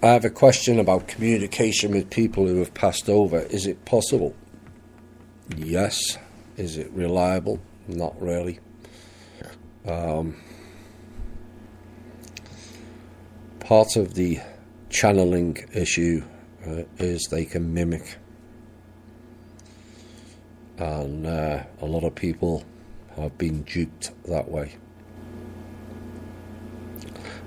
I have a question about communication with people who have passed over. Is it possible? Yes. Is it reliable? Not really. Part of the channeling issue is they can mimic, and a lot of people have been duped that way,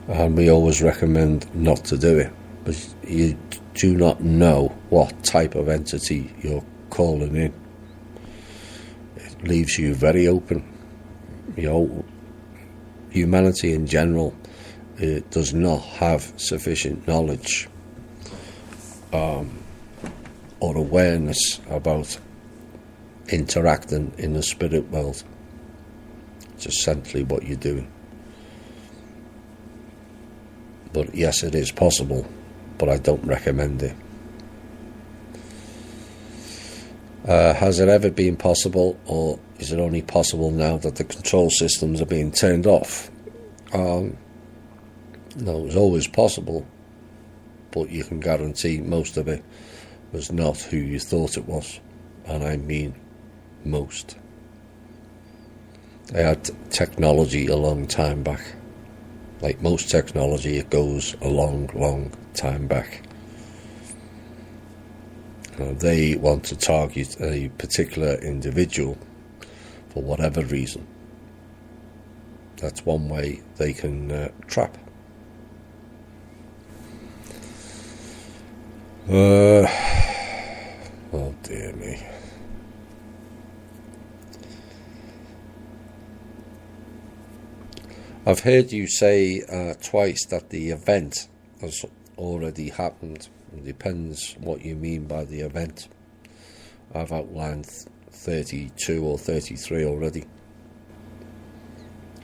and we always recommend not to do it, because you do not know what type of entity you're calling in. It leaves you very open. Humanity in general, it does not have sufficient knowledge or awareness about interacting in the spirit world. It's essentially what you're doing. But yes, it is possible, but I don't recommend it. Has it ever been possible, or is it only possible now that the control systems are being turned off? No, it was always possible, but you can guarantee most of it was not who you thought it was, and I mean most. They had technology a long time back. Like most technology, it goes a long, long time back. They want to target a particular individual for whatever reason. That's one way they can trap. Oh dear me. I've heard you say twice that the event has already happened. It depends what you mean by the event. I've outlined 32 or 33 already.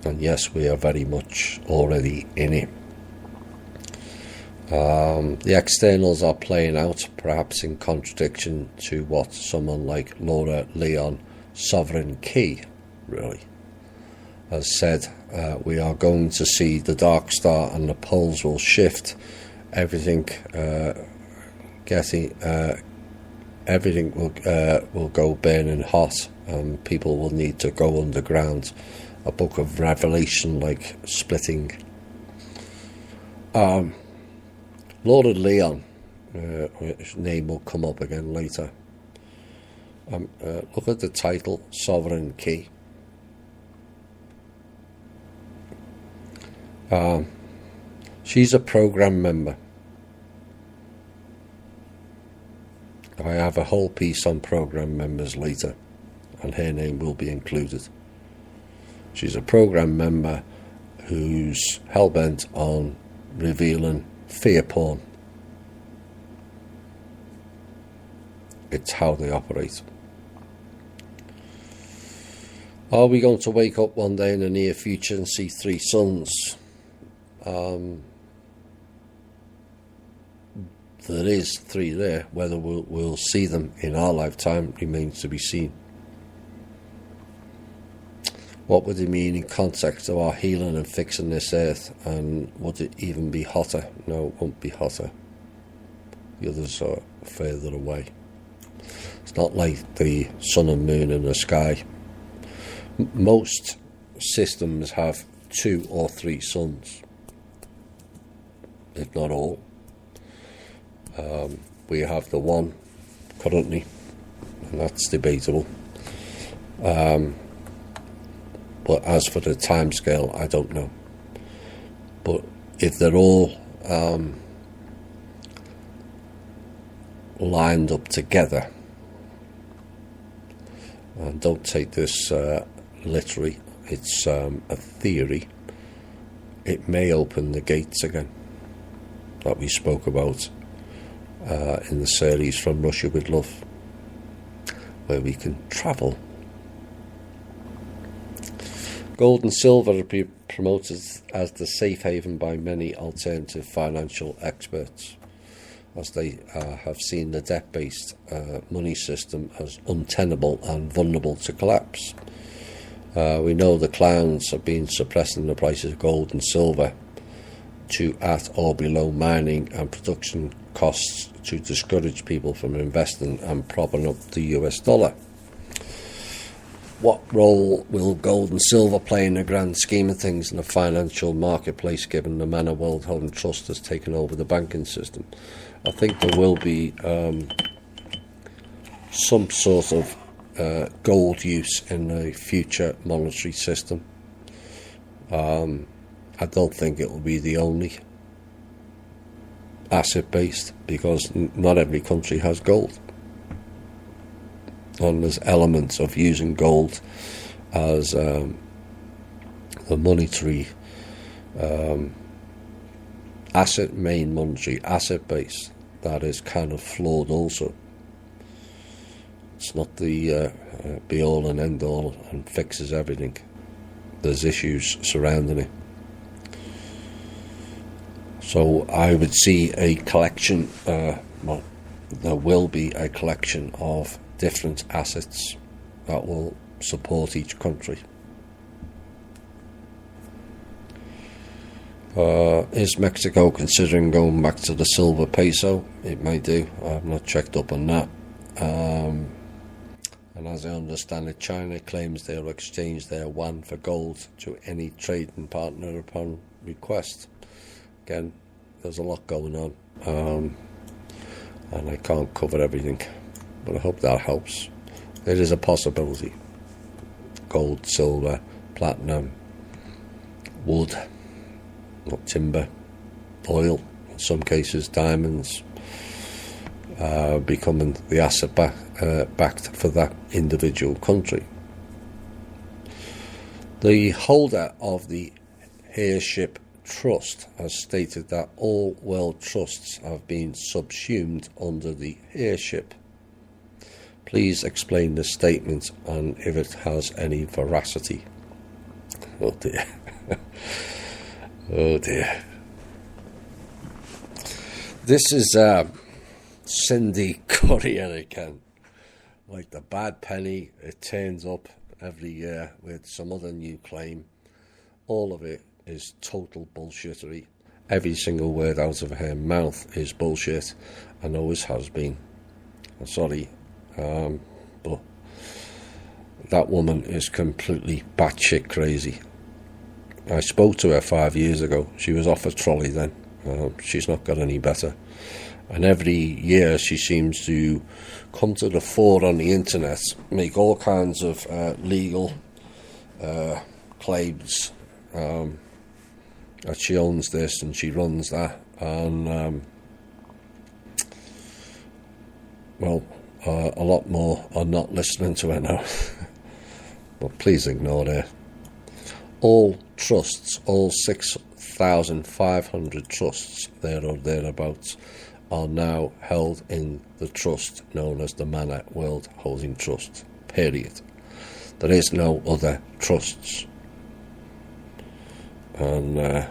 And yes, we are very much already in it. The externals are playing out, perhaps in contradiction to what someone like Laura Leon, Sovereign Key, really, has said. We are going to see the dark star and the poles will shift. Everything will go burning hot, and people will need to go underground. A book of Revelation like splitting. Laura Leon, his name will come up again later. Look at the title, Sovereign Key. She's a program member. I have a whole piece on program members later, and her name will be included. She's a program member who's hell-bent on revealing fear porn. It's how they operate. Are we going to wake up one day in the near future and see three suns? There is three there. Whether we'll see them in our lifetime remains to be seen. What would it mean in context of our healing and fixing this earth? And would it even be hotter? No, it won't be hotter. The others are further away. It's not like the sun and moon in the sky. Most systems have 2 or 3 suns, if not all. We have the one currently, and that's debatable. But as for the time scale, I don't know. But if they're all lined up together, and don't take this literally, it's a theory, it may open the gates again that we spoke about in the series From Russia with Love, where we can travel. Gold and silver are being promoted as the safe haven by many alternative financial experts, as they have seen the debt-based money system as untenable and vulnerable to collapse. We know the clowns have been suppressing the prices of gold and silver to at or below mining and production costs to discourage people from investing and propping up the US dollar. What role will gold and silver play in the grand scheme of things in the financial marketplace, given the manner World Holding Trust has taken over the banking system? I think there will be some sort of gold use in the future monetary system. I don't think it will be the only asset-based, because not every country has gold. And there's elements of using gold as the monetary main monetary asset base that is kind of flawed also. It's not the be-all and end-all and fixes everything. There's issues surrounding it. So I would see a collection, there will be a collection of different assets that will support each country. Is Mexico considering going back to the silver peso? It may do. I've not checked up on that. And as I understand it, China claims they'll exchange their yuan for gold to any trading partner upon request. Again, there's a lot going on, and I can't cover everything, but I hope that helps. It is a possibility. Gold, silver, platinum, wood, timber, oil, in some cases diamonds, becoming the asset backed for that individual country. The holder of the Heirship Trust has stated that all world trusts have been subsumed under the heirship. Please explain the statement and if it has any veracity. Oh dear. Oh dear. This is Cindy Courier again. Like the bad penny, it turns up every year with some other new claim. All of it is total bullshittery. Every single word out of her mouth is bullshit, and always has been. I'm sorry, but that woman is completely batshit crazy. I spoke to her 5 years ago. She was off a trolley then. She's not got any better. And every year she seems to come to the fore on the internet, make all kinds of legal claims that she owns this and she runs that, and a lot more are not listening to her now. But please ignore her. All trusts, all 6,500 trusts there or thereabouts, are now held in the trust known as the Manor World Holding Trust, period. There is no other trusts. And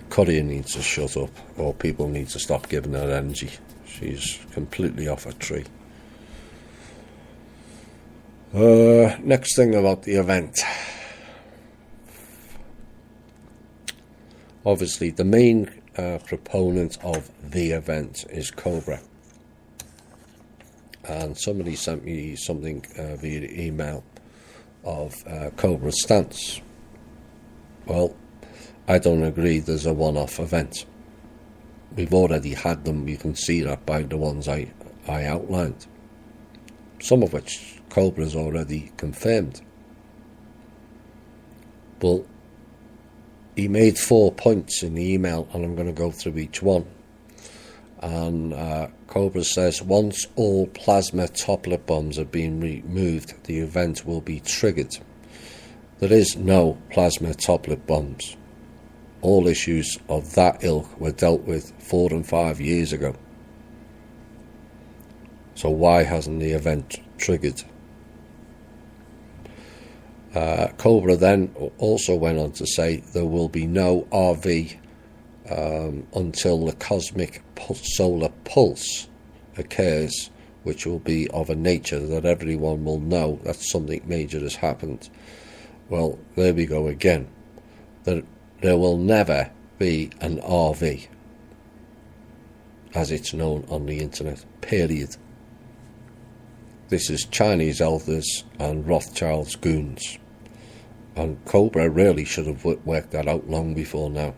Courier needs to shut up, or people need to stop giving her energy. She's completely off her tree. Next thing about the event. Obviously, the main proponent of the event is Cobra. And somebody sent me something via email of Cobra's stance. Well, I don't agree there's a one-off event. We've already had them. You can see that by the ones I outlined, some of which Cobra's already confirmed. Well, he made 4 points in the email, and I'm going to go through each one. And Cobra says, once all plasma top-lip bombs have been removed, the event will be triggered. There is no plasma top-lip bombs. All issues of that ilk were dealt with 4 and 5 years ago. So why hasn't the event triggered? Cobra then also went on to say there will be no RV until the cosmic solar pulse occurs, which will be of a nature that everyone will know that something major has happened. Well, there we go again. There will never, be an RV, as it's known on the internet, period. This is Chinese elders and Rothschild's goons. And Cobra really should have worked that out long before now.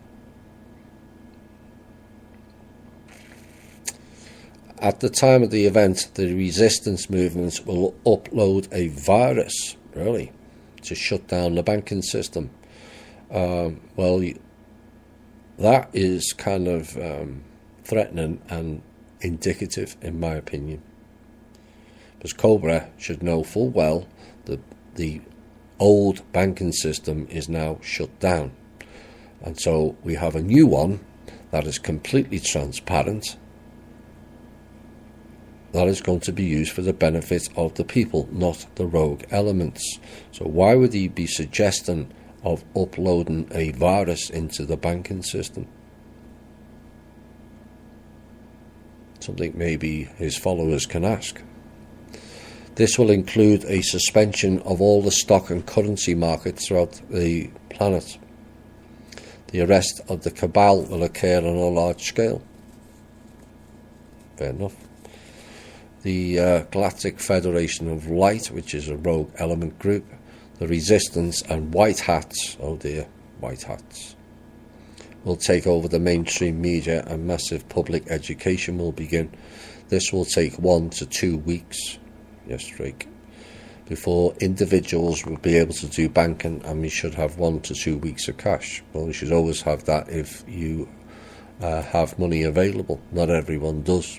At the time of the event, the resistance movements will upload a virus, really, to shut down the banking system. Well, that is kind of threatening and indicative, in my opinion. Because Cobra should know full well that the old banking system is now shut down. And so we have a new one that is completely transparent, that is going to be used for the benefit of the people, not the rogue elements. So why would he be suggesting of uploading a virus into the banking system? Something maybe his followers can ask. This will include a suspension of all the stock and currency markets throughout the planet. The arrest of the cabal will occur on a large scale. Fair enough. The Galactic Federation of Light, which is a rogue element group, the Resistance, and White Hats, oh dear, White Hats, will take over the mainstream media and massive public education will begin. This will take 1 to 2 weeks, yes, Drake, before individuals will be able to do banking, and we should have 1 to 2 weeks of cash. Well, you should always have that if you have money available. Not everyone does.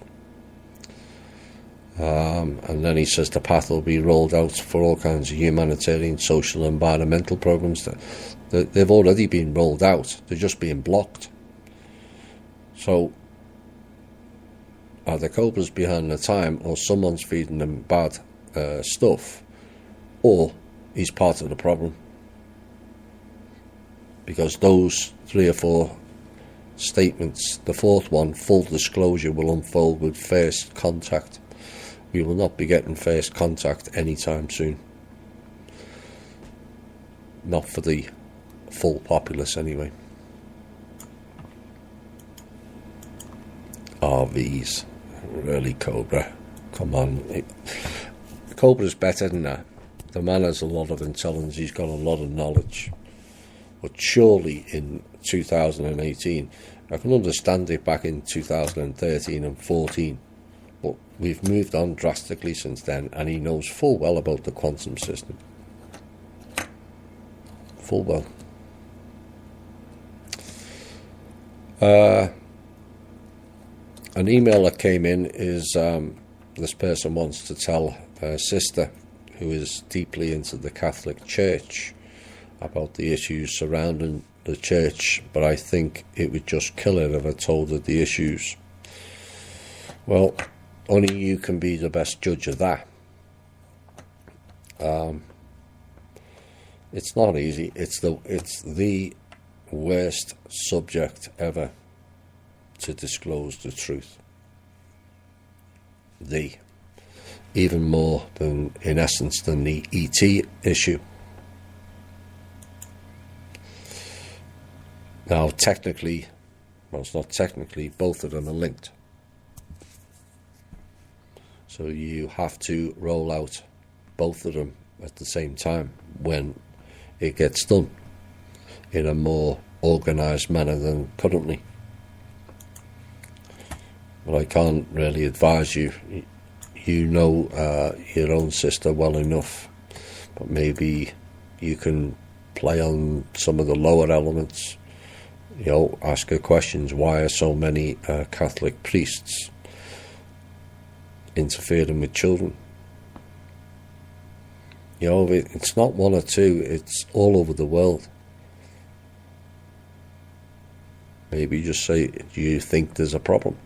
And then he says the path will be rolled out for all kinds of humanitarian, social, and environmental programs that they've already been rolled out. They're just being blocked. So are the Cobras behind the time, or someone's feeding them bad stuff, or he's part of the problem? Because those 3 or 4 statements, the fourth one, full disclosure, will unfold with first contact. We will not be getting first contact anytime soon. Not for the full populace, anyway. RVs. Really, Cobra. Come on. Cobra's better than that. The man has a lot of intelligence. He's got a lot of knowledge. But surely in 2018, I can understand it back in 2013 and 14. But we've moved on drastically since then, and he knows full well about the quantum system. Full well. An email that came in is this person wants to tell her sister, who is deeply into the Catholic Church, about the issues surrounding the church, but I think it would just kill her if I told her the issues. Well, only you can be the best judge of that. It's not easy. It's the worst subject ever to disclose the truth. Even more than, in essence, than the ET issue. Now, technically, well, it's not technically, both of them are linked. So you have to roll out both of them at the same time when it gets done in a more organised manner than currently. But I can't really advise you. You know your own sister well enough, but maybe you can play on some of the lower elements. You know, ask her questions. Why are so many Catholic priests interfering with children? You know, it's not 1 or 2, it's all over the world. Maybe just say, do you think there's a problem?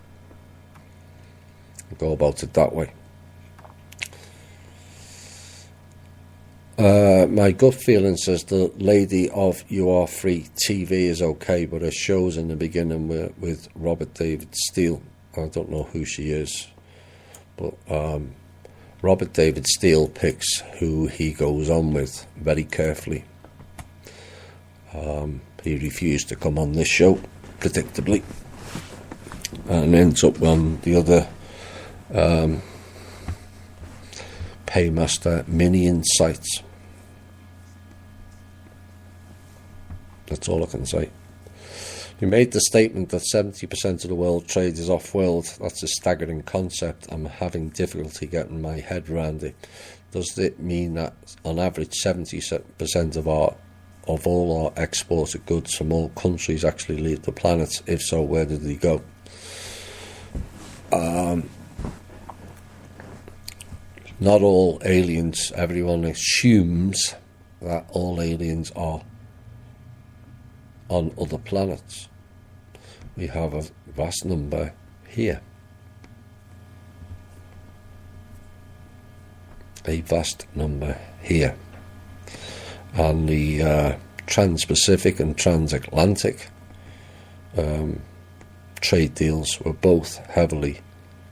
Go about it that way. My gut feeling says the lady of You Are Free TV is okay, but her shows in the beginning were with Robert David Steele. I don't know who she is, but Robert David Steele picks who he goes on with very carefully. He refused to come on this show predictably, and ends up on the other Paymaster Minion sites. That's all I can say. You made the statement that 70% of the world trade is off-world. That's a staggering concept. I'm having difficulty getting my head around it. Does it mean that on average 70% of all our exported goods from all countries actually leave the planet? If so, where did they go? Not all aliens. Everyone assumes that all aliens are on other planets. We have a vast number here. A vast number here. And the Trans-Pacific and Transatlantic trade deals were both heavily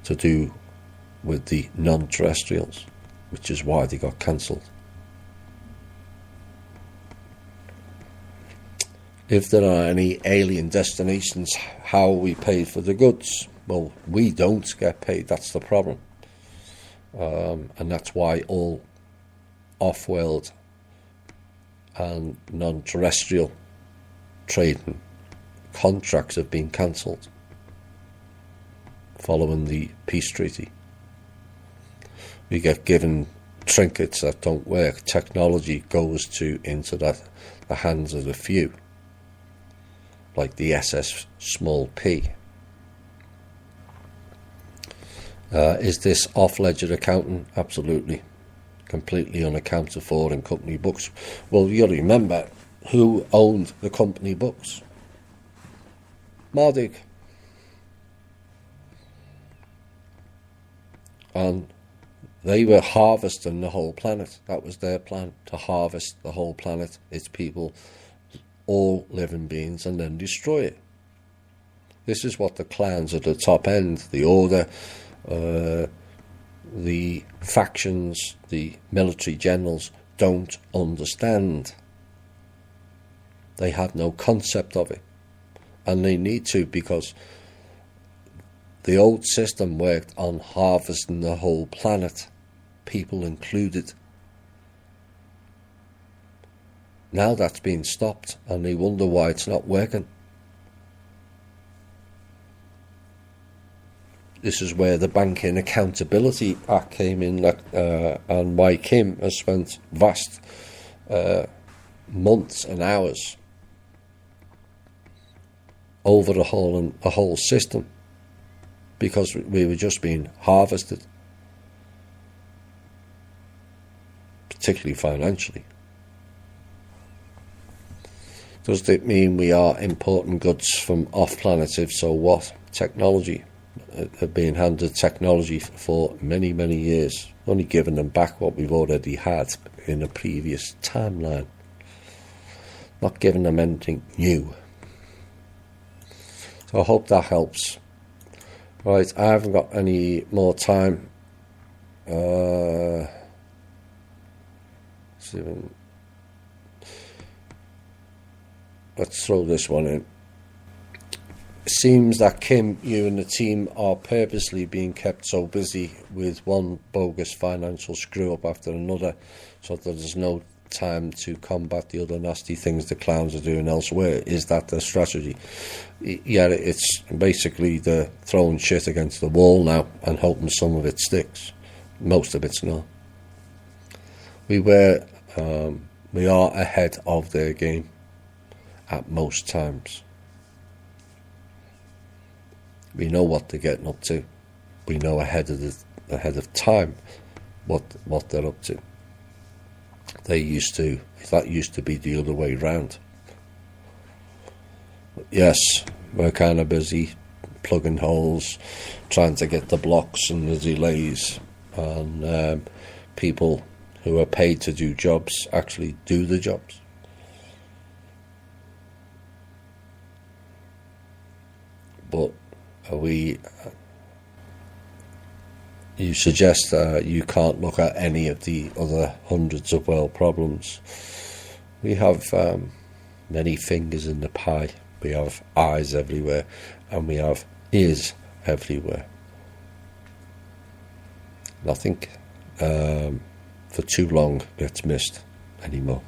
to do with the non-terrestrials, which is why they got cancelled. If there are any alien destinations, how are we paid for the goods? Well, we don't get paid, that's the problem. And that's why all off-world and non-terrestrial trading contracts have been cancelled following the peace treaty. We get given trinkets that don't work. Technology goes into the hands of the few, like the SS small p. Is this off-ledger accounting? Absolutely. Completely unaccounted for in company books. Well, you'll remember who owned the company books. Marduk. And they were harvesting the whole planet. That was their plan, to harvest the whole planet, its people, all living beings, and then destroy it. This is what the clans at the top end, the Order, the factions, the military generals, don't understand. They have no concept of it. And they need to, because the old system worked on harvesting the whole planet, people included. Now that's been stopped, and they wonder why it's not working. This is where the Banking Accountability Act came in, and why Kim has spent vast months and hours over the whole system, because we were just being harvested, particularly financially. Does it mean we are importing goods from off-planet? If so, what? Technology. Have been handed technology for many, many years, only giving them back what we've already had in a previous timeline, not giving them anything new. So I hope that helps. Right, I haven't got any more time. Let's throw this one in. It seems that Kim, you and the team are purposely being kept so busy with one bogus financial screw-up after another, so that there's no time to combat the other nasty things the clowns are doing elsewhere. Is that the strategy? Yeah, it's basically the throwing shit against the wall now and hoping some of it sticks. Most of it's not. We are ahead of their game at most times. We know what they're getting up to. We know ahead of time what they're up to. That used to be the other way round. But yes, we're kind of busy plugging holes, trying to get the blocks and the delays, and people who are paid to do jobs actually do the jobs. But you suggest you can't look at any of the other hundreds of world problems. We have many fingers in the pie. We have eyes everywhere, and we have ears everywhere. Nothing for too long gets missed anymore.